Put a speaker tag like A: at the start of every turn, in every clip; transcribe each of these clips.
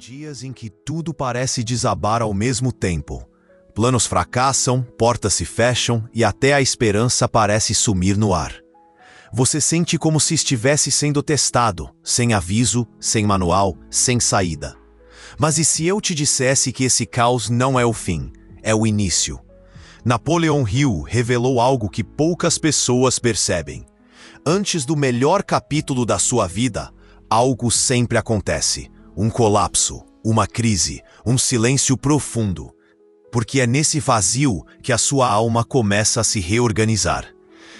A: dias em que tudo parece desabar ao mesmo tempo. Planos fracassam, portas se fecham e até a esperança parece sumir no ar. Você sente como se estivesse sendo testado, sem aviso, sem manual, sem saída. Mas e se eu te dissesse que esse caos não é o fim, é o início? Napoleon Hill revelou algo que poucas pessoas percebem. Antes do melhor capítulo da sua vida, algo sempre acontece. Um colapso, uma crise, um silêncio profundo. Porque é nesse vazio que a sua alma começa a se reorganizar.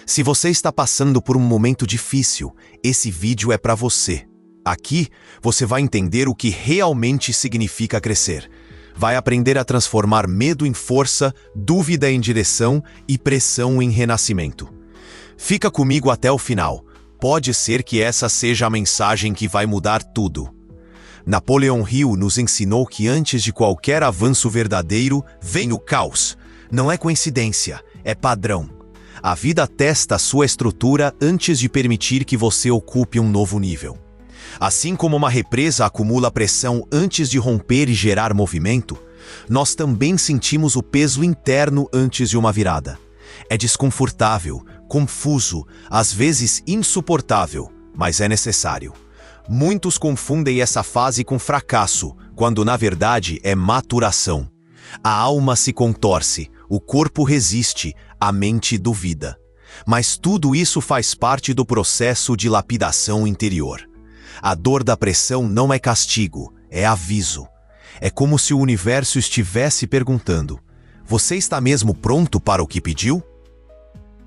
A: Se você está passando por um momento difícil, esse vídeo é para você. Aqui, você vai entender o que realmente significa crescer. Vai aprender a transformar medo em força, dúvida em direção e pressão em renascimento. Fica comigo até o final. Pode ser que essa seja a mensagem que vai mudar tudo. Napoleon Hill nos ensinou que antes de qualquer avanço verdadeiro, vem o caos. Não é coincidência, é padrão. A vida testa a sua estrutura antes de permitir que você ocupe um novo nível. Assim como uma represa acumula pressão antes de romper e gerar movimento, nós também sentimos o peso interno antes de uma virada. É desconfortável, confuso, às vezes insuportável, mas é necessário. Muitos confundem essa fase com fracasso, quando na verdade é maturação. A alma se contorce, o corpo resiste, a mente duvida. Mas tudo isso faz parte do processo de lapidação interior. A dor da pressão não é castigo, é aviso. É como se o universo estivesse perguntando: você está mesmo pronto para o que pediu?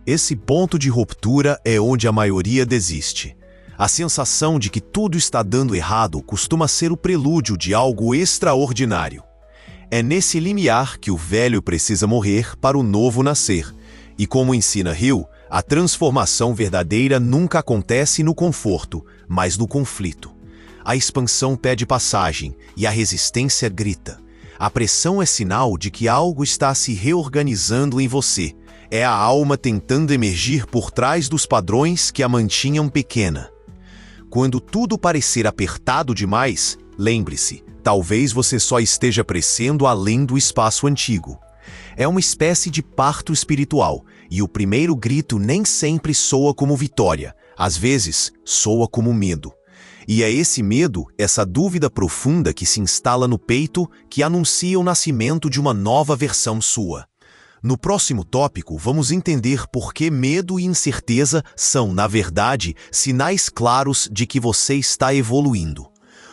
A: Esse ponto de ruptura é onde a maioria desiste. A sensação de que tudo está dando errado costuma ser o prelúdio de algo extraordinário. É nesse limiar que o velho precisa morrer para o novo nascer. E como ensina Hill, a transformação verdadeira nunca acontece no conforto, mas no conflito. A expansão pede passagem e a resistência grita. A pressão é sinal de que algo está se reorganizando em você. É a alma tentando emergir por trás dos padrões que a mantinham pequena. Quando tudo parecer apertado demais, lembre-se, talvez você só esteja crescendo além do espaço antigo. É uma espécie de parto espiritual, e o primeiro grito nem sempre soa como vitória, às vezes soa como medo. E é esse medo, essa dúvida profunda que se instala no peito, que anuncia o nascimento de uma nova versão sua. No próximo tópico, vamos entender por que medo e incerteza são, na verdade, sinais claros de que você está evoluindo.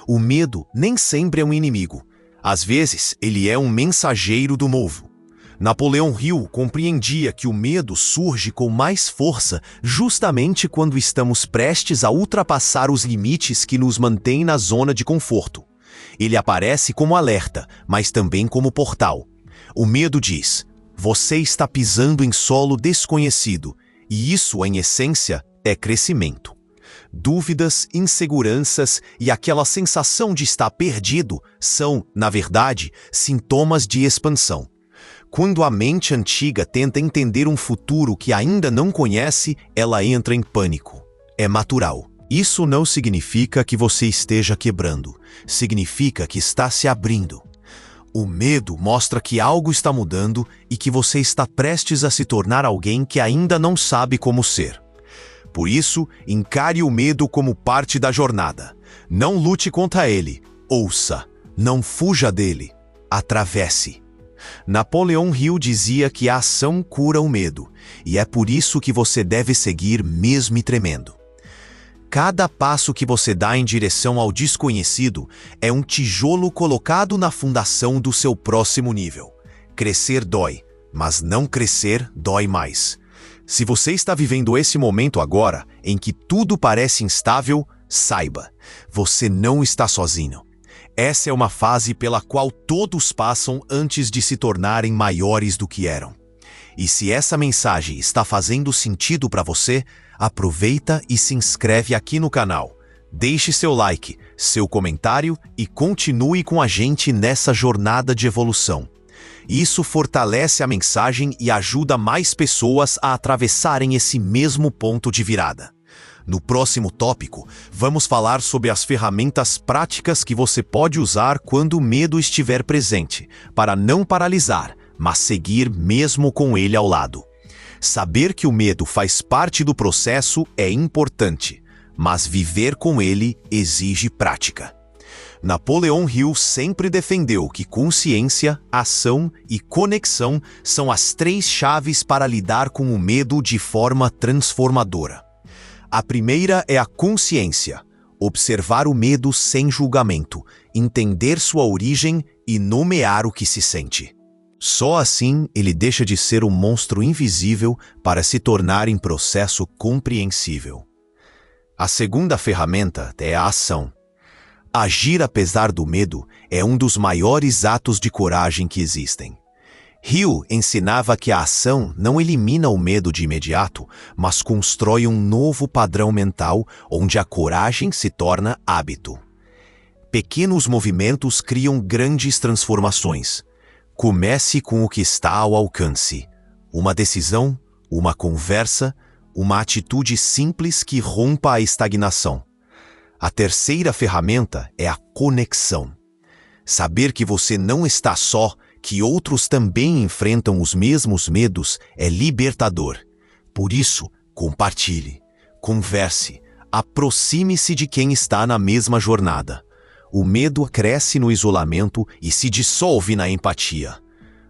A: O medo nem sempre é um inimigo. Às vezes, ele é um mensageiro do novo. Napoleon Hill compreendia que o medo surge com mais força justamente quando estamos prestes a ultrapassar os limites que nos mantêm na zona de conforto. Ele aparece como alerta, mas também como portal. O medo diz: você está pisando em solo desconhecido, e isso, em essência, é crescimento. Dúvidas, inseguranças e aquela sensação de estar perdido são, na verdade, sintomas de expansão. Quando a mente antiga tenta entender um futuro que ainda não conhece, ela entra em pânico. É natural. Isso não significa que você esteja quebrando. Significa que está se abrindo. O medo mostra que algo está mudando e que você está prestes a se tornar alguém que ainda não sabe como ser. Por isso, encare o medo como parte da jornada. Não lute contra ele. Ouça. Não fuja dele. Atravesse. Napoleon Hill dizia que a ação cura o medo, e é por isso que você deve seguir mesmo tremendo. Cada passo que você dá em direção ao desconhecido é um tijolo colocado na fundação do seu próximo nível. Crescer dói, mas não crescer dói mais. Se você está vivendo esse momento agora, em que tudo parece instável, saiba, você não está sozinho. Essa é uma fase pela qual todos passam antes de se tornarem maiores do que eram. E se essa mensagem está fazendo sentido para você, aproveita e se inscreve aqui no canal. Deixe seu like, seu comentário e continue com a gente nessa jornada de evolução. Isso fortalece a mensagem e ajuda mais pessoas a atravessarem esse mesmo ponto de virada. No próximo tópico, vamos falar sobre as ferramentas práticas que você pode usar quando o medo estiver presente, para não paralisar, mas seguir mesmo com ele ao lado. Saber que o medo faz parte do processo é importante, mas viver com ele exige prática. Napoleão Hill sempre defendeu que consciência, ação e conexão são as 3 chaves para lidar com o medo de forma transformadora. A primeira é a consciência, observar o medo sem julgamento, entender sua origem e nomear o que se sente. Só assim ele deixa de ser um monstro invisível para se tornar em processo compreensível. A segunda ferramenta é a ação. Agir apesar do medo é um dos maiores atos de coragem que existem. Hill ensinava que a ação não elimina o medo de imediato, mas constrói um novo padrão mental onde a coragem se torna hábito. Pequenos movimentos criam grandes transformações. Comece com o que está ao alcance. Uma decisão, uma conversa, uma atitude simples que rompa a estagnação. A terceira ferramenta é a conexão. Saber que você não está só, que outros também enfrentam os mesmos medos, é libertador. Por isso, compartilhe, converse, aproxime-se de quem está na mesma jornada. O medo cresce no isolamento e se dissolve na empatia.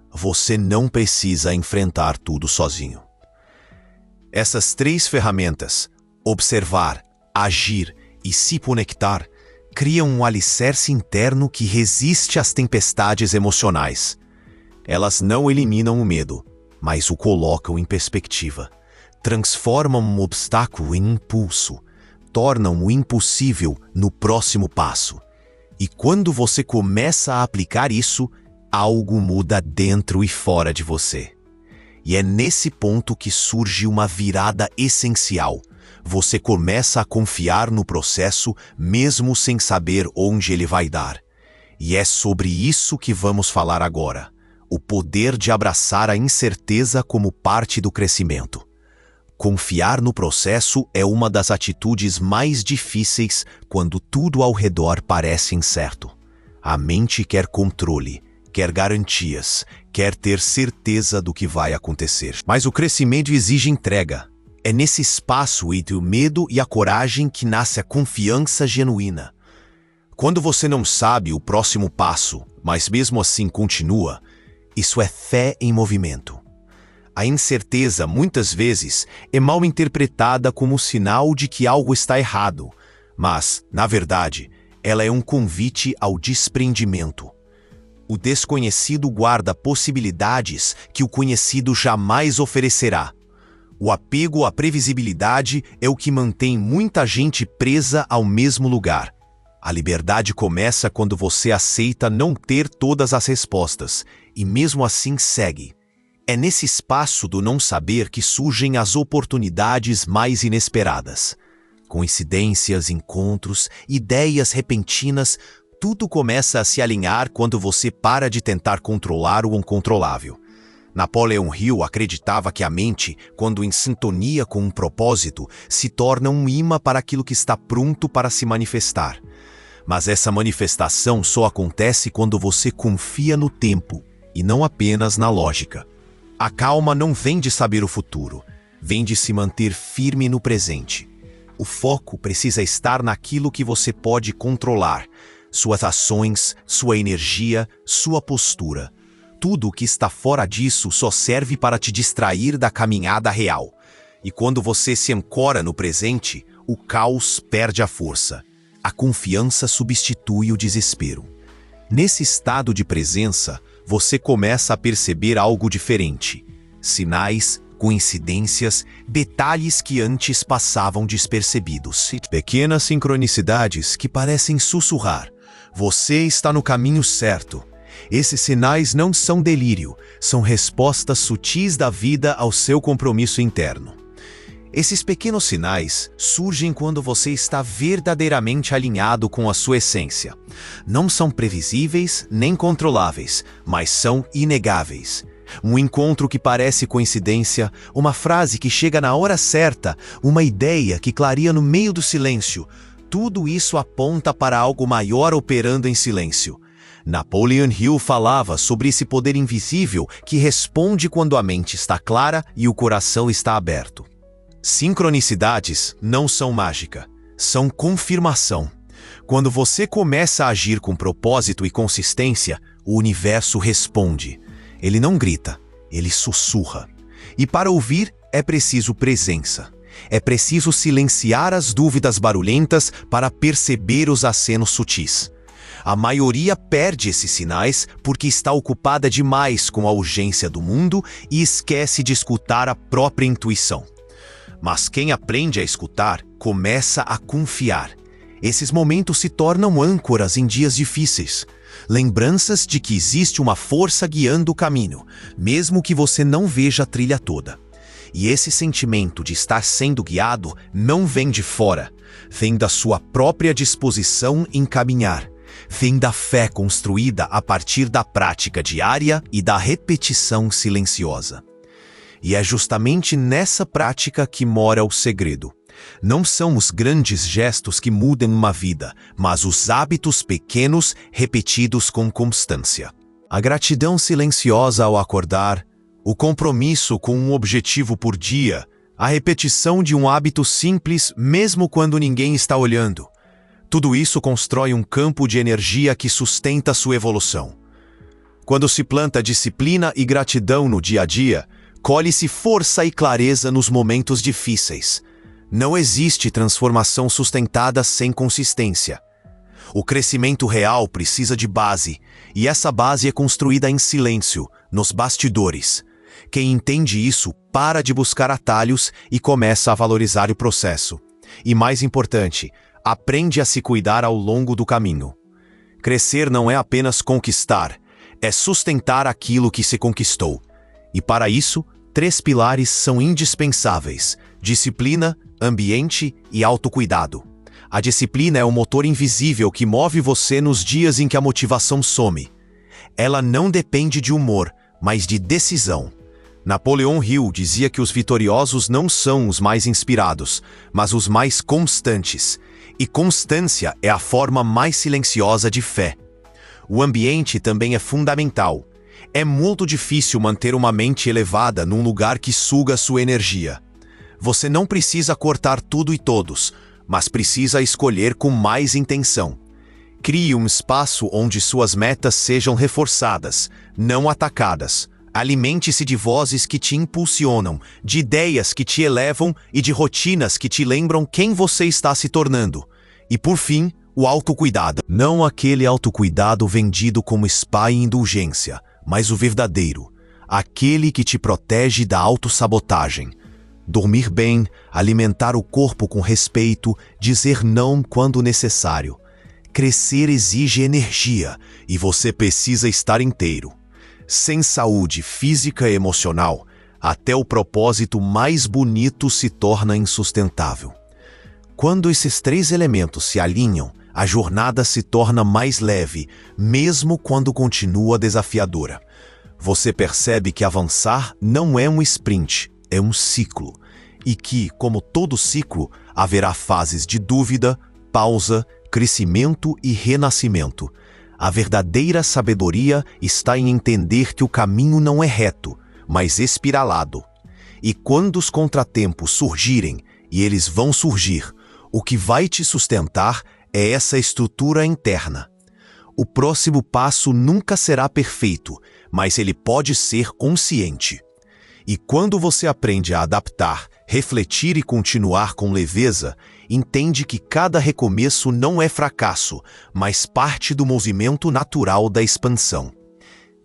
A: Você não precisa enfrentar tudo sozinho. Essas 3 ferramentas, observar, agir e se conectar, criam um alicerce interno que resiste às tempestades emocionais. Elas não eliminam o medo, mas o colocam em perspectiva. Transformam um obstáculo em impulso, tornam o impossível no próximo passo. E quando você começa a aplicar isso, algo muda dentro e fora de você. E é nesse ponto que surge uma virada essencial. Você começa a confiar no processo mesmo sem saber onde ele vai dar. E é sobre isso que vamos falar agora. O poder de abraçar a incerteza como parte do crescimento. Confiar no processo é uma das atitudes mais difíceis quando tudo ao redor parece incerto. A mente quer controle, quer garantias, quer ter certeza do que vai acontecer. Mas o crescimento exige entrega. É nesse espaço entre o medo e a coragem que nasce a confiança genuína. Quando você não sabe o próximo passo, mas mesmo assim continua, isso é fé em movimento. A incerteza, muitas vezes, é mal interpretada como sinal de que algo está errado, mas, na verdade, ela é um convite ao desprendimento. O desconhecido guarda possibilidades que o conhecido jamais oferecerá. O apego à previsibilidade é o que mantém muita gente presa ao mesmo lugar. A liberdade começa quando você aceita não ter todas as respostas e mesmo assim segue. É nesse espaço do não saber que surgem as oportunidades mais inesperadas. Coincidências, encontros, ideias repentinas, tudo começa a se alinhar quando você para de tentar controlar o incontrolável. Napoleão Hill acreditava que a mente, quando em sintonia com um propósito, se torna um imã para aquilo que está pronto para se manifestar. Mas essa manifestação só acontece quando você confia no tempo e não apenas na lógica. A calma não vem de saber o futuro, vem de se manter firme no presente. O foco precisa estar naquilo que você pode controlar, suas ações, sua energia, sua postura. Tudo o que está fora disso só serve para te distrair da caminhada real. E quando você se ancora no presente, o caos perde a força. A confiança substitui o desespero. Nesse estado de presença, você começa a perceber algo diferente. Sinais, coincidências, detalhes que antes passavam despercebidos. Pequenas sincronicidades que parecem sussurrar. Você está no caminho certo. Esses sinais não são delírio, são respostas sutis da vida ao seu compromisso interno. Esses pequenos sinais surgem quando você está verdadeiramente alinhado com a sua essência. Não são previsíveis nem controláveis, mas são inegáveis. Um encontro que parece coincidência, uma frase que chega na hora certa, uma ideia que clareia no meio do silêncio. Tudo isso aponta para algo maior operando em silêncio. Napoleon Hill falava sobre esse poder invisível que responde quando a mente está clara e o coração está aberto. Sincronicidades não são mágica, são confirmação. Quando você começa a agir com propósito e consistência, o universo responde. Ele não grita, ele sussurra. E para ouvir é preciso presença. É preciso silenciar as dúvidas barulhentas para perceber os acenos sutis. A maioria perde esses sinais porque está ocupada demais com a urgência do mundo e esquece de escutar a própria intuição. Mas quem aprende a escutar, começa a confiar. Esses momentos se tornam âncoras em dias difíceis. Lembranças de que existe uma força guiando o caminho, mesmo que você não veja a trilha toda. E esse sentimento de estar sendo guiado não vem de fora, vem da sua própria disposição em caminhar. Vem da fé construída a partir da prática diária e da repetição silenciosa. E é justamente nessa prática que mora o segredo. Não são os grandes gestos que mudam uma vida, mas os hábitos pequenos repetidos com constância. A gratidão silenciosa ao acordar, o compromisso com um objetivo por dia, a repetição de um hábito simples mesmo quando ninguém está olhando. Tudo isso constrói um campo de energia que sustenta sua evolução. Quando se planta disciplina e gratidão no dia a dia, colhe-se força e clareza nos momentos difíceis. Não existe transformação sustentada sem consistência. O crescimento real precisa de base, e essa base é construída em silêncio, nos bastidores. Quem entende isso para de buscar atalhos e começa a valorizar o processo. E mais importante, aprende a se cuidar ao longo do caminho. Crescer não é apenas conquistar, é sustentar aquilo que se conquistou. E para isso, 3 pilares são indispensáveis: disciplina, ambiente e autocuidado. A disciplina é o motor invisível que move você nos dias em que a motivação some. Ela não depende de humor, mas de decisão. Napoleon Hill dizia que os vitoriosos não são os mais inspirados, mas os mais constantes. E constância é a forma mais silenciosa de fé. O ambiente também é fundamental. É muito difícil manter uma mente elevada num lugar que suga sua energia. Você não precisa cortar tudo e todos, mas precisa escolher com mais intenção. Crie um espaço onde suas metas sejam reforçadas, não atacadas. Alimente-se de vozes que te impulsionam, de ideias que te elevam e de rotinas que te lembram quem você está se tornando. E por fim, o autocuidado. Não aquele autocuidado vendido como spa e indulgência, mas o verdadeiro, aquele que te protege da autossabotagem. Dormir bem, alimentar o corpo com respeito, dizer não quando necessário. Crescer exige energia e você precisa estar inteiro. Sem saúde física e emocional, até o propósito mais bonito se torna insustentável. Quando esses 3 elementos se alinham, a jornada se torna mais leve, mesmo quando continua desafiadora. Você percebe que avançar não é um sprint, é um ciclo. E que, como todo ciclo, haverá fases de dúvida, pausa, crescimento e renascimento. A verdadeira sabedoria está em entender que o caminho não é reto, mas espiralado. E quando os contratempos surgirem, e eles vão surgir, o que vai te sustentar é essa estrutura interna. O próximo passo nunca será perfeito, mas ele pode ser consciente. E quando você aprende a adaptar, refletir e continuar com leveza, entende que cada recomeço não é fracasso, mas parte do movimento natural da expansão.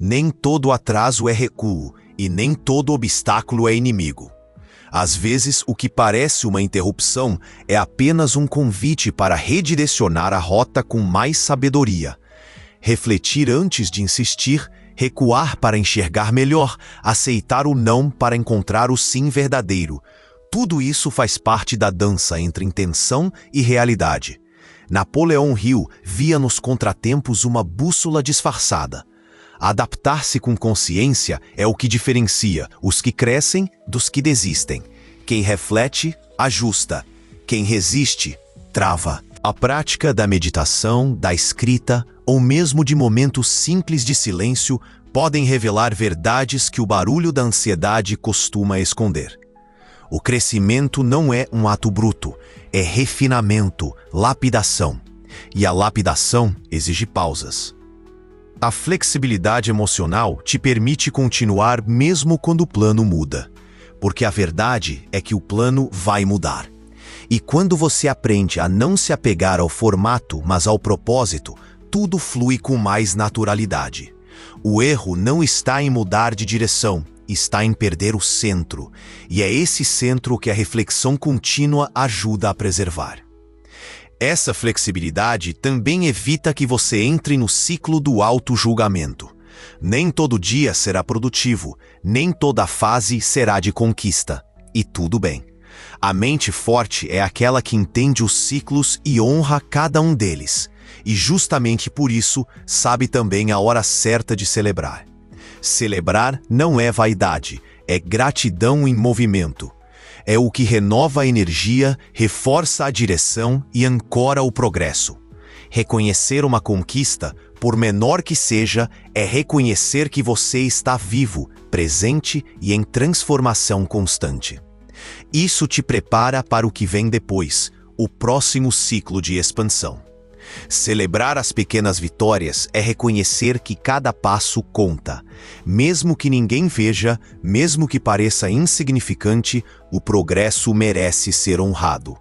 A: Nem todo atraso é recuo, e nem todo obstáculo é inimigo. Às vezes, o que parece uma interrupção é apenas um convite para redirecionar a rota com mais sabedoria. Refletir antes de insistir, recuar para enxergar melhor, aceitar o não para encontrar o sim verdadeiro. Tudo isso faz parte da dança entre intenção e realidade. Napoleon Hill via nos contratempos uma bússola disfarçada. Adaptar-se com consciência é o que diferencia os que crescem dos que desistem. Quem reflete, ajusta. Quem resiste, trava. A prática da meditação, da escrita ou mesmo de momentos simples de silêncio podem revelar verdades que o barulho da ansiedade costuma esconder. O crescimento não é um ato bruto, é refinamento, lapidação. E a lapidação exige pausas. A flexibilidade emocional te permite continuar mesmo quando o plano muda, porque a verdade é que o plano vai mudar. E quando você aprende a não se apegar ao formato, mas ao propósito, tudo flui com mais naturalidade. O erro não está em mudar de direção, está em perder o centro. E é esse centro que a reflexão contínua ajuda a preservar. Essa flexibilidade também evita que você entre no ciclo do auto-julgamento. Nem todo dia será produtivo, nem toda fase será de conquista. E tudo bem. A mente forte é aquela que entende os ciclos e honra cada um deles. E justamente por isso, sabe também a hora certa de celebrar. Celebrar não é vaidade, é gratidão em movimento. É o que renova a energia, reforça a direção e ancora o progresso. Reconhecer uma conquista, por menor que seja, é reconhecer que você está vivo, presente e em transformação constante. Isso te prepara para o que vem depois, o próximo ciclo de expansão. Celebrar as pequenas vitórias é reconhecer que cada passo conta. Mesmo que ninguém veja, mesmo que pareça insignificante, o progresso merece ser honrado.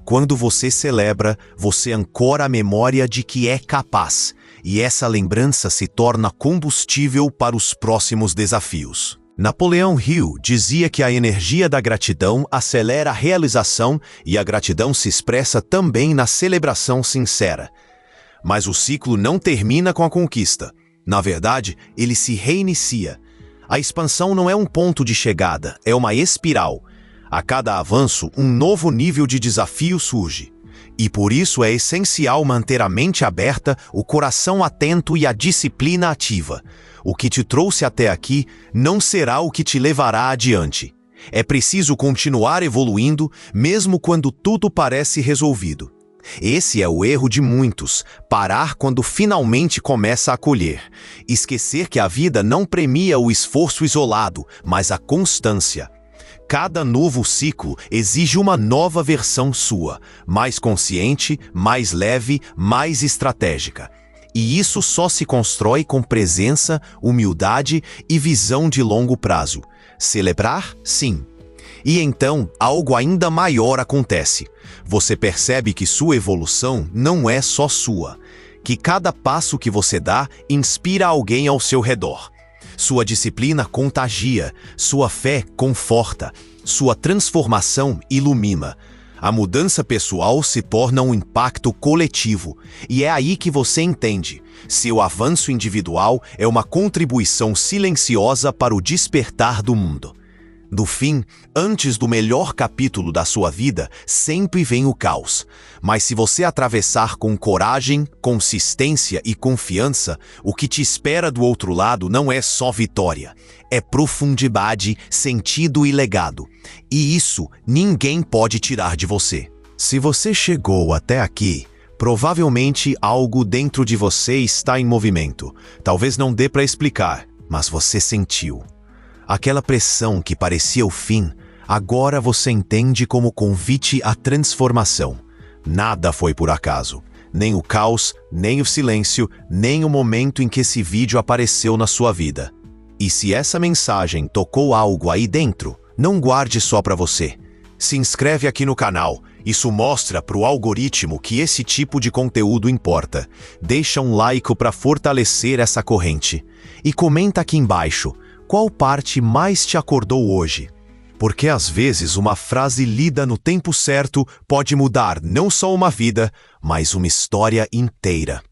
A: Quando você celebra, você ancora a memória de que é capaz, e essa lembrança se torna combustível para os próximos desafios. Napoleão Hill dizia que a energia da gratidão acelera a realização e a gratidão se expressa também na celebração sincera. Mas o ciclo não termina com a conquista. Na verdade, ele se reinicia. A expansão não é um ponto de chegada, é uma espiral. A cada avanço, um novo nível de desafio surge. E por isso é essencial manter a mente aberta, o coração atento e a disciplina ativa. O que te trouxe até aqui não será o que te levará adiante. É preciso continuar evoluindo, mesmo quando tudo parece resolvido. Esse é o erro de muitos, parar quando finalmente começa a colher. Esquecer que a vida não premia o esforço isolado, mas a constância. Cada novo ciclo exige uma nova versão sua, mais consciente, mais leve, mais estratégica. E isso só se constrói com presença, humildade e visão de longo prazo. Celebrar? Sim. E então, algo ainda maior acontece. Você percebe que sua evolução não é só sua, que cada passo que você dá inspira alguém ao seu redor. Sua disciplina contagia, sua fé conforta, sua transformação ilumina. A mudança pessoal se torna um impacto coletivo, e é aí que você entende. Seu avanço individual é uma contribuição silenciosa para o despertar do mundo. No fim, antes do melhor capítulo da sua vida, sempre vem o caos. Mas se você atravessar com coragem, consistência e confiança, o que te espera do outro lado não é só vitória. É profundidade, sentido e legado. E isso ninguém pode tirar de você. Se você chegou até aqui, provavelmente algo dentro de você está em movimento. Talvez não dê para explicar, mas você sentiu. Aquela pressão que parecia o fim, agora você entende como convite à transformação. Nada foi por acaso. Nem o caos, nem o silêncio, nem o momento em que esse vídeo apareceu na sua vida. E se essa mensagem tocou algo aí dentro, não guarde só para você. Se inscreve aqui no canal. Isso mostra para o algoritmo que esse tipo de conteúdo importa. Deixa um like para fortalecer essa corrente. E comenta aqui embaixo. Qual parte mais te acordou hoje? Porque às vezes uma frase lida no tempo certo pode mudar não só uma vida, mas uma história inteira.